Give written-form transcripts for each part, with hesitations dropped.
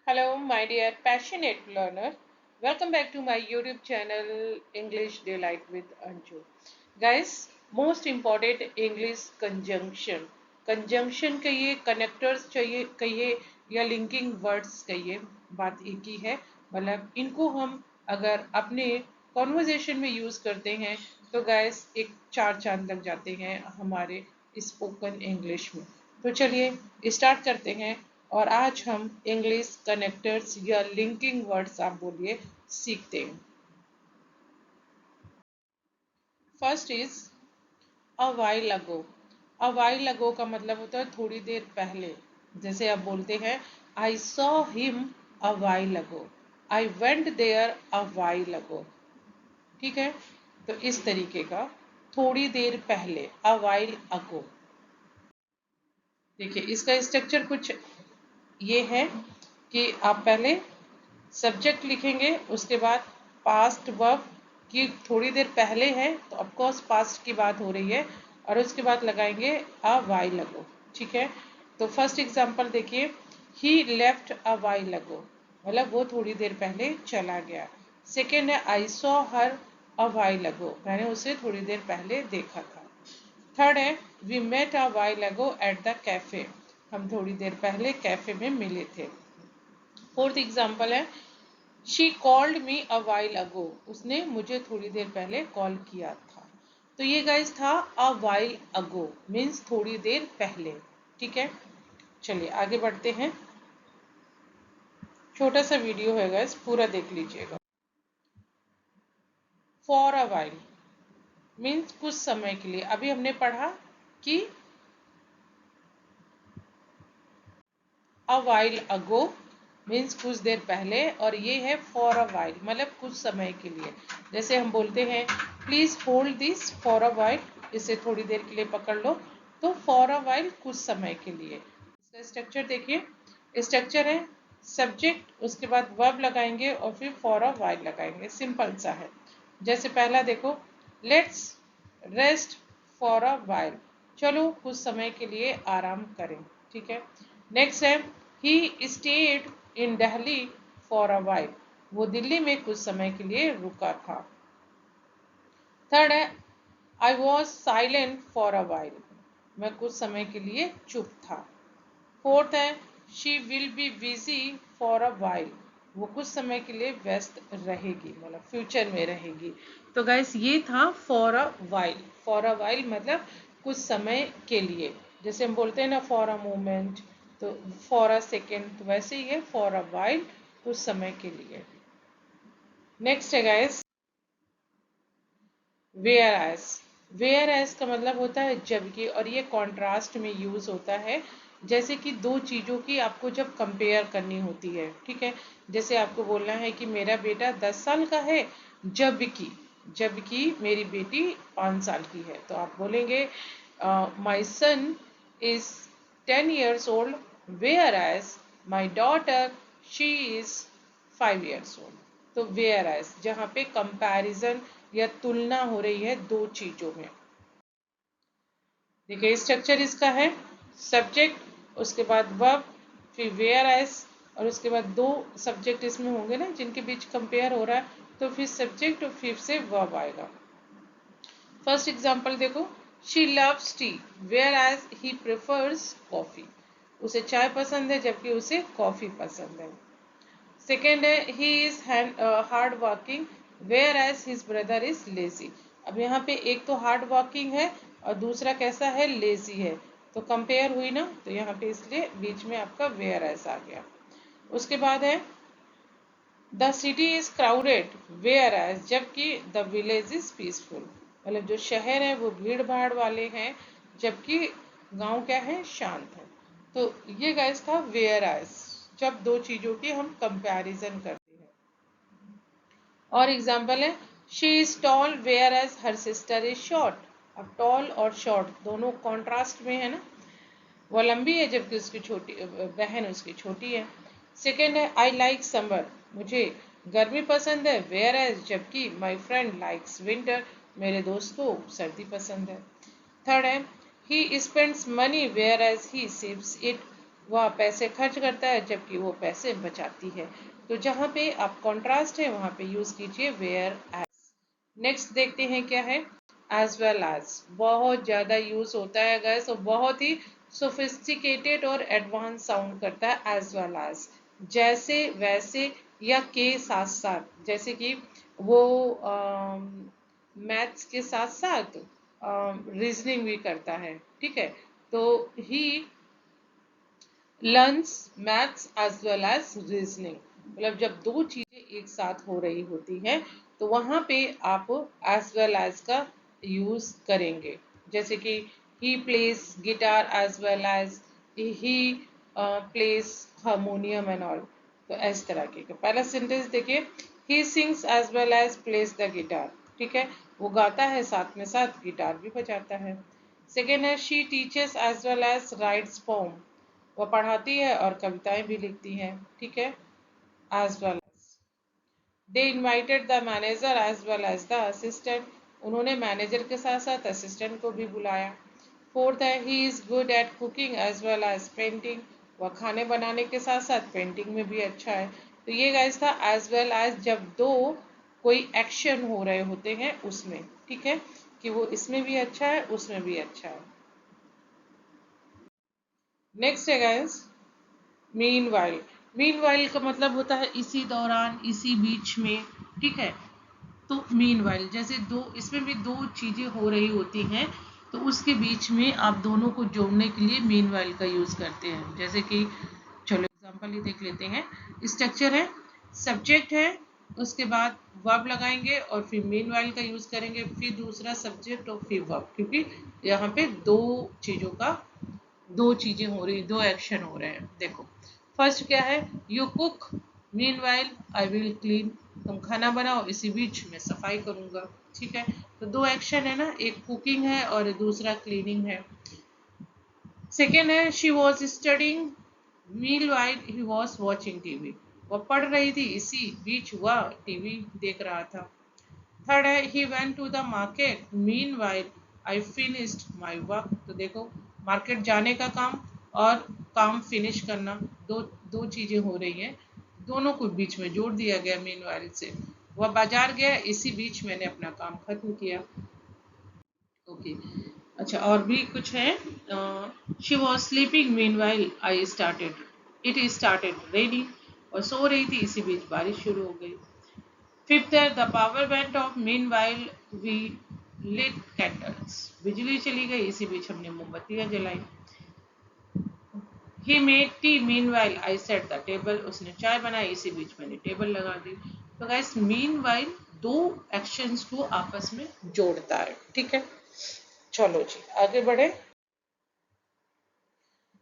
Hello, my dear passionate learner. Welcome back to my YouTube channel English Delight with Anju. Guys, most important English conjunction. Conjunction कहिए, connectors चाहिए कहिए या linking words कहिए, बात एक ही है। मतलब इनको हम अगर अपने कॉन्वर्जेशन में यूज करते हैं तो गाइस एक चार चांद लग जाते हैं हमारे स्पोकन इंग्लिश में। तो चलिए स्टार्ट करते हैं और आज हम इंग्लिश कनेक्टर्स या लिंकिंग वर्ड्स आप बोलिए सीखते हैं। First is a while ago. A while ago का मतलब होता है थोड़ी देर पहले। जैसे आप बोलते हैं I saw him a while ago, I went there a while ago. ठीक है, तो इस तरीके का थोड़ी देर पहले, अ वाइल अगो। देखिए इसका स्ट्रक्चर कुछ ये है कि आप पहले सब्जेक्ट लिखेंगे, उसके बाद पास्ट वर्ब की थोड़ी देर पहले है तो ऑफकोर्स पास्ट की बात हो रही है, और उसके बाद लगाएंगे अ वाइल अगो। ठीक है, तो फर्स्ट एग्जांपल देखिए, ही लेफ्ट अ वाइल अगो, मतलब वो थोड़ी देर पहले चला गया। सेकेंड है I saw her a while अगो, मैंने उसे थोड़ी देर पहले देखा था। थर्ड है we met a while ago at the cafe, हम थोड़ी देर पहले कैफे में मिले थे। फोर्थ एग्जाम्पल है she called me a while ago, उसने मुझे थोड़ी देर पहले कॉल किया था। तो ये गाइस था अ वाइल अगो, मीन्स थोड़ी देर पहले। ठीक है, चलिए आगे बढ़ते हैं। छोटा सा वीडियो है गाइस, पूरा देख लीजिएगा। फॉर अ वाइल मीन्स कुछ समय के लिए। अभी हमने पढ़ा कि अ वाइल अगो मीन्स कुछ देर पहले, और ये है फॉर अ वाइल मतलब कुछ समय के लिए। जैसे हम बोलते हैं please hold this for a while, इसे थोड़ी देर के लिए पकड़ लो, तो फॉर अ वाइल कुछ समय के लिए। इसका स्ट्रक्चर देखिए, स्ट्रक्चर है सब्जेक्ट, उसके बाद वर्ब लगाएंगे और फिर फॉर अ वाइल लगाएंगे, सिंपल सा है। जैसे पहला देखो, let's rest for a while, चलो कुछ समय के लिए आराम करें। ठीक है, नेक्स्ट है he stayed in Delhi for a while, वो दिल्ली में कुछ समय के लिए रुका था। थर्ड है I was silent for a while, मैं कुछ समय के लिए चुप था। फोर्थ है she will be busy for a while, वो कुछ समय के लिए व्यस्त रहेगी, मतलब फ्यूचर में रहेगी। तो गाइस ये था for a while. For a while मतलब कुछ समय के लिए। जैसे हम बोलते हैं ना फॉर अ मोमेंट, तो फॉर अ सेकेंड, तो वैसे ही है फॉर अ वाइल, कुछ समय के लिए। नेक्स्ट है guys whereas. Whereas का मतलब होता है जबकि, और ये कॉन्ट्रास्ट में यूज होता है। जैसे कि दो चीजों की आपको जब कंपेयर करनी होती है। ठीक है, जैसे आपको बोलना है कि मेरा बेटा 10 साल का है, जबकि जबकि मेरी बेटी 5 साल की है, तो आप बोलेंगे my son is 10 years old, whereas my daughter she is 5 years old। तो वेयर एज जहाँ पे कंपैरिजन या तुलना हो रही है दो चीजों में। देखिए स्ट्रक्चर इसका है सब्जेक्ट, उसके बाद वर्ब, फिर वेयर एज, और उसके बाद दो सब्जेक्ट इसमें होंगे ना जिनके बीच कंपेयर हो रहा है, तो फिर सब्जेक्ट और फिर से वर्ब आएगा। फर्स्ट एग्जांपल देखो, she loves tea whereas he prefers coffee, उसे चाय पसंद है जबकि उसे कॉफी पसंद है। सेकेंड है he is hard working whereas his brother is lazy. अब यहाँ पे एक तो हार्ड वर्किंग है और दूसरा कैसा है, लेजी है, तो कंपेयर हुई ना, तो यहाँ पे इसलिए बीच में आपका वेयर एज आ गया। उसके बाद है the city is crowded whereas, जबकि द विलेज इज पीसफुल, मतलब जो शहर है वो भीड़ भाड़ वाले हैं जबकि गांव क्या है, शांत है। तो ये गाइस था वेयर एज, जब दो चीजों की हम कंपैरिजन करते हैं। और एग्जाम्पल है she is tall whereas her sister is short. अब टॉल और शॉर्ट दोनों कॉन्ट्रास्ट में है ना, वो लंबी है जबकि उसकी छोटी बहन उसकी छोटी है। सेकेंड है आई लाइक समर, मुझे गर्मी पसंद है, वेयर एज जबकि माई फ्रेंड लाइक्स विंटर, मेरे दोस्त को सर्दी पसंद है। थर्ड है he spends money whereas he saves it, वह पैसे खर्च करता है जबकि वो पैसे बचाती है। तो जहाँ पे आप कॉन्ट्रास्ट है वहां पे यूज कीजिए वेयर एज। नेक्स्ट देखते हैं क्या है, एज वेल एज। बहुत ज्यादा यूज होता है गैस, और बहुत ही सोफिस्टिकेटेड और एडवांस साउंड करता है एज वेल एज। जैसे वैसे या के साथ साथ, जैसे कि वो मैथ्स के साथ साथ रीजनिंग भी करता है, ठीक है। तो he learns maths as well as reasoning. मतलब जब दो चीजें एक साथ हो रही होती हैं तो वहां पे आप एज वेल एज का यूज करेंगे। जैसे कि he plays guitar as well as he plays harmonium and all. तो इस तरह के पहला सेंटेंस देखिए, he sings as well as plays the guitar, ठीक है, वो गाता है साथ में साथ गिटार भी बजाता है। सेकेंड है, she teaches as well as writes poem, वो पढ़ाती है और कविताएं भी लिखती हैं, ठीक है, as well as. They invited the manager as well as the assistant, उन्होंने मैनेजर के साथ साथ असिस्टेंट को भी बुलाया। फोर्थ है, he is good at cooking as well as painting, वह खाने बनाने के साथ साथ पेंटिंग में भी अच्छा है। तो ये गाइस था एज वेल एज, जब दो कोई एक्शन हो रहे होते हैं उसमें, ठीक है, कि वो इसमें भी अच्छा है उसमें भी अच्छा है। नेक्स्ट है गाइस मीनवाइल। मीनवाइल का मतलब होता है इसी दौरान, इसी बीच में, ठीक है। तो मीनवाइल जैसे दो, इसमें भी दो चीजें हो रही होती हैं तो उसके बीच में आप दोनों को जोड़ने के लिए मीनवाइल का यूज करते हैं। जैसे कि चलो एग्जांपल ही देख लेते हैं। स्ट्रक्चर है, सब्जेक्ट है, उसके बाद वर्ब लगाएंगे और फिर मीनवाइल का यूज करेंगे, फिर दूसरा सब्जेक्ट और फिर वर्ब, क्योंकि यहाँ पे दो चीजों का, दो चीजें हो रही, दो एक्शन हो रहे हैं। देखो फर्स्ट क्या है, you cook meanwhile I will clean, तुम खाना बनाओ इसी बीच में सफाई करूंगा, ठीक है। तो दो एक्शन है ना, एक कुकिंग है और दूसरा क्लीनिंग है। सेकेंड है, she was studying meanwhile he was watching TV, वह पढ़ रही थी इसी बीच वह टीवी देख रहा था। थर्ड है, he went to the market meanwhile I finished my work, तो देखो मार्केट जाने का काम और काम फिनिश करना, दो दो चीजें हो रही हैं, दोनों को बीच में जोड़ दिया गया मीनवाइल से। वह बाजार गया इसी बीच मैंने अपना काम खत्म किया। ओके, अच्छा और भी कुछ है। She was sleeping meanwhile I started it started raining, और सो रही थी इसी बीच बारिश शुरू हो गई। फिफ्थ है, the power went off meanwhile we lit candles, बिजली चली गई इसी बीच हमने मोमबत्तियां जलाई। He made tea meanwhile I set the table, उसने चाय बनाई इसी बीच मैंने टेबल लगा दी। तो गाइस मीनवाइल दो एक्शंस को आपस में जोड़ता है, ठीक है। चलो जी आगे बढ़े।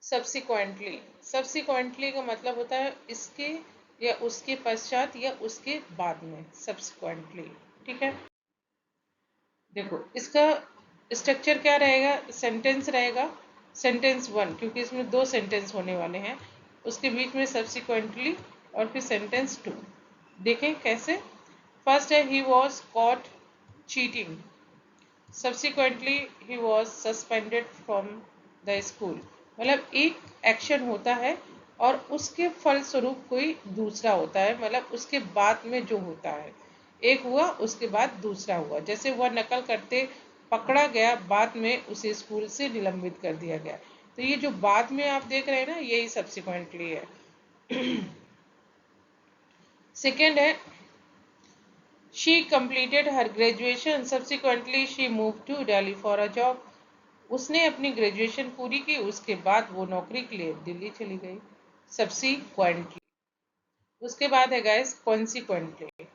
सब्सिक्वेंटली, सब्सिक्वेंटली का मतलब होता है इसके या उसके पश्चात या उसके बाद में, सब्सिक्वेंटली, ठीक है। देखो इसका स्ट्रक्चर क्या रहेगा, सेंटेंस रहेगा, सेंटेंस वन, क्योंकि इसमें दो सेंटेंस होने वाले हैं, उसके बीच में सब्सिक्वेंटली और फिर सेंटेंस टू। देखें कैसे। फर्स्ट है, he was caught cheating, subsequently he was suspended from the school. मतलब एक एक्शन होता है और उसके फलस्वरूप कोई दूसरा होता है, मतलब उसके बाद में जो होता है, एक हुआ उसके बाद दूसरा हुआ। जैसे वह नकल करते पकड़ा गया, बाद में उसे स्कूल से निलंबित कर दिया गया। तो ये जो बाद में आप देख रहे हैं ना, यही सब्सिक्वेंटली है। सेकेंड है, she completed her graduation subsequently she moved to Delhi for a job, उसने अपनी ग्रेजुएशन पूरी की, उसके बाद वो नौकरी के लिए दिल्ली चली गई, सब्सिक्वेंटली। उसके बाद है गाइस कॉन्सिक्वेंटली।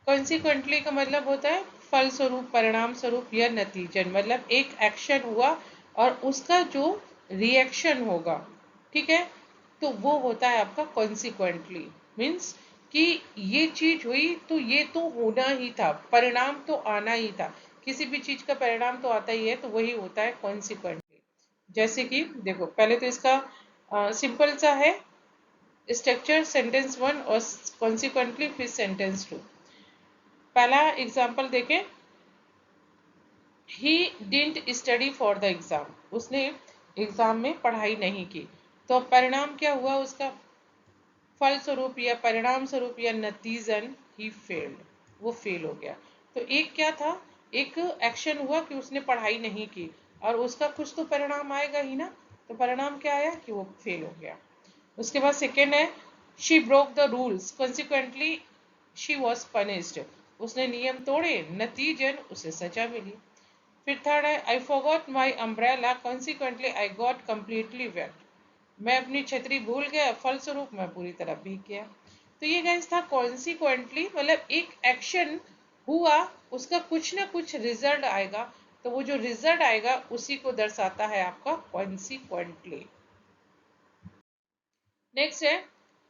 कॉन्सिक्वेंटली का मतलब होता है फलस्वरूप, परिणाम स्वरूप या नतीजन, मतलब एक एक्शन हुआ और उसका जो रिएक्शन होगा, ठीक है, तो वो होता है आपका कॉन्सिक्वेंटली। मीन्स कि ये चीज हुई तो ये तो होना ही था, परिणाम तो आना ही था, किसी भी चीज का परिणाम तो आता ही है, तो वही होता है कॉन्सिक्वेंटली। जैसे कि देखो पहले तो इसका सिंपल सा है स्ट्रक्चर, सेंटेंस वन और कॉन्सिक्वेंटली फिर सेंटेंस टू। पहला एग्जाम्पल देखें, he didn't study for the exam, उसने एग्जाम में पढ़ाई नहीं की। तो परिणाम क्या हुआ उसका, फलस्वरूप या परिणाम स्वरूप या नतीजन ही फेल्ड, वो फेल हो गया। तो एक क्या था, एक एक्शन हुआ कि उसने पढ़ाई नहीं की और उसका कुछ तो परिणाम आएगा ही ना, तो परिणाम क्या आया कि वो फेल हो गया। उसके बाद सेकेंड है she broke the rules consequently she was punished, उसने नियम तोड़े नतीजन उसे सजा मिली। फिर थर्ड है I forgot my umbrella consequently I got completely wet, मैं अपनी छतरी भूल गया फलस्वरूप मैं पूरी तरह भीग गया। तो ये गाइस था कॉन्सिक्वेंटली, मतलब एक एक्शन हुआ उसका कुछ ना कुछ रिजल्ट आएगा, तो वो जो रिजल्ट आएगा उसी को दर्शाता है आपका कॉन्सिक्वेंटली। नेक्स्ट है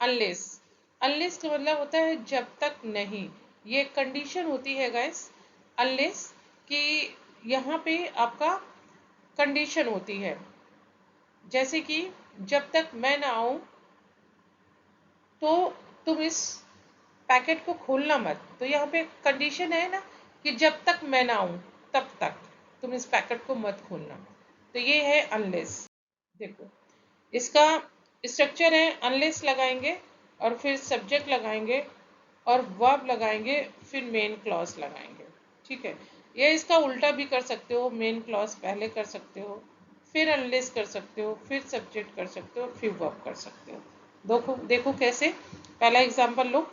अनलेस, अनलेस का मतलब होता है जब तक नहीं, ये कंडीशन होती है गाइस अनलेस कि यहाँ पे आपका कंडीशन होती है, जैसे कि जब तक मैं ना आऊं तो तुम इस पैकेट को खोलना मत, तो यहाँ पे कंडीशन है ना कि जब तक मैं ना आऊं तब तक तुम इस पैकेट को मत खोलना, तो ये है अनलेस। देखो इसका स्ट्रक्चर है अनलेस लगाएंगे और फिर सब्जेक्ट लगाएंगे और वर्ब लगाएंगे फिर मेन क्लॉज लगाएंगे, ठीक है। ये इसका उल्टा भी कर सकते हो, मेन क्लॉज पहले कर सकते हो फिर अनलेस कर सकते हो फिर सब्जेक्ट कर सकते हो फिर वर्ब कर सकते हो। देखो देखो कैसे, पहला example low,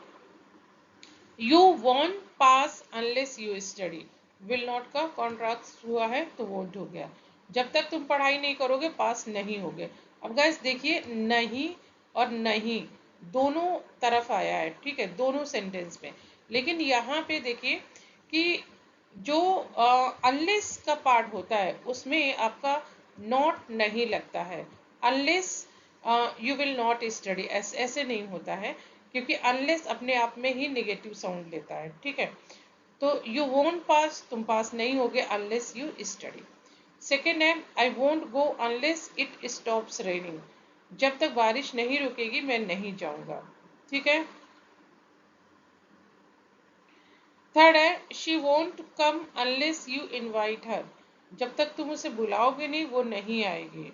you want pass unless you study, will not का कॉन्ट्रैक्ट हुआ है तो वोंट हो गया, जब तक तुम पढ़ाई नहीं करोगे पास नहीं होगे। अब गाइस देखिए नहीं और नहीं दोनों तरफ आया है, ठीक है, दोनों सेंटेंस में, लेकिन यहाँ पे देखिए कि जो अनलेस का पार्ट होता है उसमें आपका नॉट नहीं लगता है, unless you will not study ऐसे नहीं होता है, क्योंकि अनलेस अपने आप में ही नेगेटिव साउंड लेता है, ठीक है। तो यू वोंट पास, तुम पास नहीं होगे अनलेस यू स्टडी। सेकेंड है I won't go unless it stops raining, जब तक बारिश नहीं रुकेगी मैं नहीं जाऊंगा, ठीक है। थर्ड है she won't come unless you invite हर, जब तक तुम उसे बुलाओगे नहीं वो नहीं आएगी।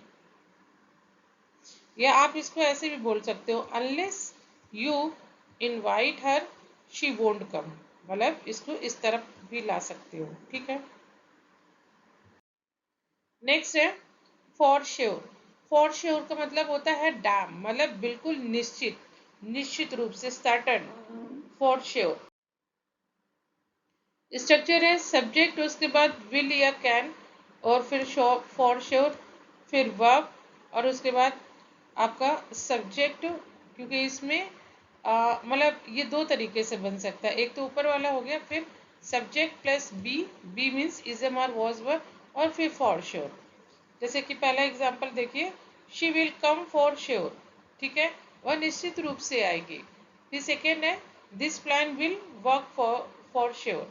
या आप इसको ऐसे भी बोल सकते हो unless you invite her she won't come, मतलब इसको इस तरफ भी ला सकते हो, ठीक है। नेक्स्ट है फॉर श्योर, फॉर श्योर का मतलब होता है डैम, मतलब बिल्कुल निश्चित, निश्चित रूप से सर्टन, फॉर श्योर। स्ट्रक्चर है सब्जेक्ट उसके बाद विल या कैन और फिर फॉर श्योर फिर वर्ब और उसके बाद आपका सब्जेक्ट, क्योंकि इसमें मतलब ये दो तरीके से बन सकता है, एक तो ऊपर वाला हो गया फिर subject plus B, B means is am are was were और फिर फॉर श्योर। जैसे कि पहला एग्जांपल देखिए she will come for sure, ठीक है, वह निश्चित रूप से आएगी। फिर सेकेंड है this plan will work for sure,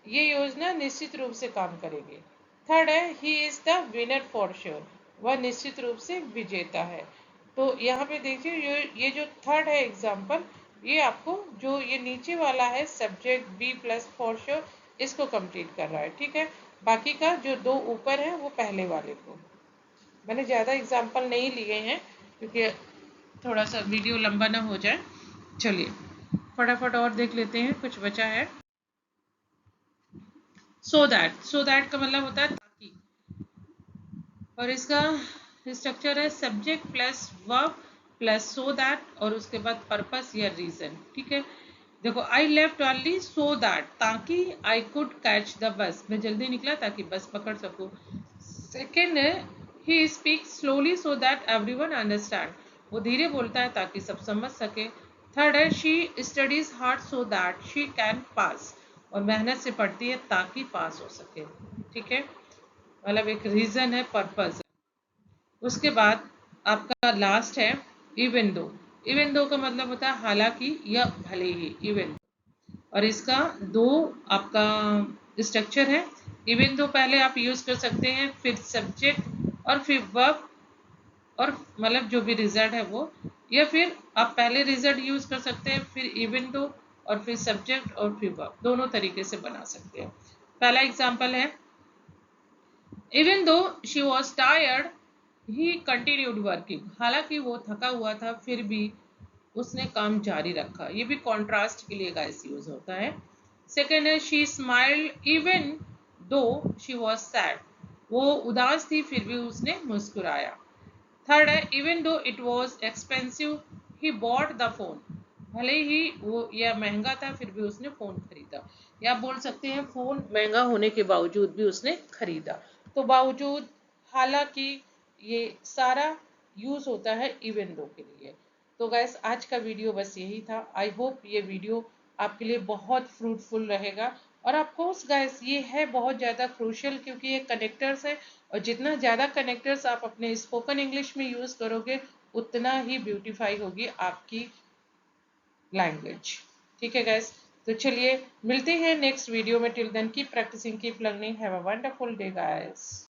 ये योजना निश्चित रूप से काम करेगी। थर्ड है he is the winner for sure, वह निश्चित रूप से विजेता है। तो यहाँ पे देखिए ये जो थर्ड है एग्जाम्पल, ये आपको जो ये नीचे वाला है subject B plus for sure इसको कंप्लीट कर रहा है, ठीक है। बाकी का जो दो ऊपर है वो पहले वाले को, मैंने ज़्यादा एग्जाम्पल नहीं लिए हैं क्योंकि थोड़ा सा वीडियो लंबा ना हो जाए। चलिए फटाफट और देख लेते हैं, कुछ बचा है। सो दैट का मतलब होता है ताकि, और इसका स्ट्रक्चर है subject plus verb plus so that और उसके बाद पर्पस या रीजन, ठीक है। देखो I left early so that, ताकि I could catch the bus, मैं जल्दी निकला ताकि बस पकड़ सकूं। सेकेंड है he speaks slowly so that everyone understand, वो धीरे बोलता है ताकि सब समझ सके। थर्ड है she studies hard so that she can pass, और मेहनत से पढ़ती है ताकि पास हो सके, ठीक है, मतलब एक रीजन है, पर्पस है। उसके बाद आपका लास्ट है इवन दो, इवन दो का मतलब होता है हालांकि या भले ही, इवन, और इसका दो आपका स्ट्रक्चर है, इवन दो पहले आप यूज कर सकते हैं फिर सब्जेक्ट और फिर वर्ब और मतलब जो भी रिजल्ट है वो, या फिर आप पहले रिजल्ट यूज कर सकते हैं फिर इवन दो और फिर सब्जेक्ट और फिर वर्ब, दोनों तरीके से बना सकते हैं। पहला एग्जांपल है even though she was tired he continued working, हालांकि वो थका हुआ था फिर भी उसने काम जारी रखा। ये भी कॉन्ट्रास्ट के लिए गाइस यूज होता है। सेकेंड है she smiled even though she was sad, वो उदास थी फिर भी उसने मुस्कुराया। थर्ड है even though it was expensive he bought the phone, भले ही वो यह महंगा था फिर भी उसने फोन खरीदा। या बोल सकते हैं फोन महंगा होने के बावजूद भी उसने खरीदा। तो बावजूद, हालांकि, ये सारा यूज होता है इवन दो के लिए। तो गैस आज का वीडियो बस यही था। आई होप ये वीडियो आपके लिए बहुत फ्रूटफुल रहेगा। और ऑफकोर्स गैस ये है बहुत ज़्यादा क्रूशियल क्योंकि ये कनेक्टर्स है, और जितना ज़्यादा कनेक्टर्स आप अपने स्पोकन इंग्लिश में यूज़ करोगे उतना ही ब्यूटीफाई होगी आपकी लैंग्वेज। ठीक है गैस, तो चलिए मिलते हैं नेक्स्ट वीडियो में। Till then keep practising, keep learning, have a wonderful day guys.